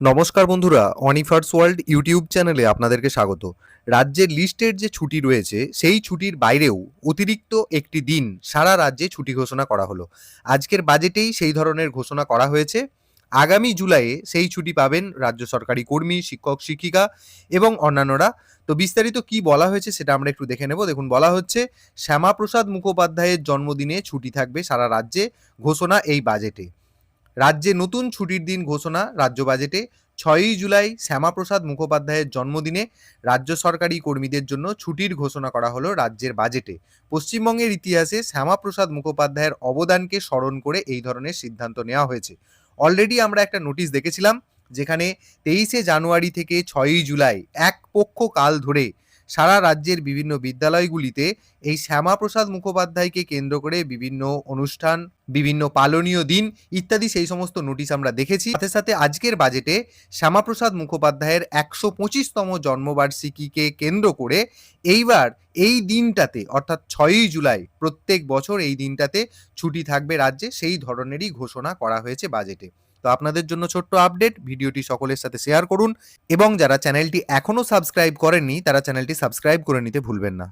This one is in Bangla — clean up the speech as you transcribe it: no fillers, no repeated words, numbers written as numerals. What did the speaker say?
নমস্কার বন্ধুরা, অনিফার্স ওয়ার্ল্ড ইউটিউব চ্যানেলে আপনাদেরকে স্বাগত। রাজ্যের লিস্টের যে ছুটি রয়েছে সেই ছুটির বাইরেও অতিরিক্ত একটি দিন সারা রাজ্যে ছুটি ঘোষণা করা হলো। আজকের বাজেটেই সেই ধরনের ঘোষণা করা হয়েছে। আগামী জুলাইয়ে সেই ছুটি পাবেন রাজ্য সরকারি কর্মী, শিক্ষক শিক্ষিকা এবং অন্যান্যরা। তো বিস্তারিত কি বলা হয়েছে সেটা আমরা একটু দেখে নেব। দেখুন, বলা হচ্ছে শ্যামাপ্রসাদ মুখোপাধ্যায়ের জন্মদিনে ছুটি থাকবে সারা রাজ্যে, ঘোষণা এই বাজেটে। রাজ্যে নতুন ছুটির দিন ঘোষণা রাজ্য বাজেটে। 6ই জুলাই শ্যামাপ্রসাদ মুখোপাধ্যায়ের জন্মদিনে রাজ্য সরকারি কর্মীদের জন্য ছুটির ঘোষণা করা হলো রাজ্যের বাজেটে। পশ্চিমবঙ্গের ইতিহাসে শ্যামাপ্রসাদ মুখোপাধ্যায়ের অবদানকে স্মরণ করে এই ধরনের সিদ্ধান্ত নেওয়া হয়েছে। অলরেডি আমরা একটা নোটিশ দেখেছিলাম, যেখানে 23শে জানুয়ারি থেকে 6ই জুলাই এক পক্ষ কাল ধরে সারা রাজ্যের বিভিন্ন বিদ্যালয়গুলিতে এই শ্যামাপ্রসাদ মুখোপাধ্যায়কে কেন্দ্র করে বিভিন্ন অনুষ্ঠান, বিভিন্ন পালনীয় দিন ইত্যাদি সেই সমস্ত নোটিশ আমরা দেখেছি। সাথে সাথে আজকের বাজেটে শ্যামাপ্রসাদ মুখোপাধ্যায়ের 125তম জন্মবার্ষিকীকে কেন্দ্র করে এইবার এই দিনটাতে অর্থাৎ 6ই জুলাই প্রত্যেক বছর এই দিনটাতে ছুটি থাকবে রাজ্যে, সেই ধরনেরই ঘোষণা করা হয়েছে বাজেটে। তো আপনাদের জন্য ছোট্ট আপডেট, ভিডিওটি সকলের সাথে শেয়ার করুন এবং যারা চ্যানেলটি এখনো সাবস্ক্রাইব করেননি তারা চ্যানেলটি সাবস্ক্রাইব করে নিতে ভুলবেন না।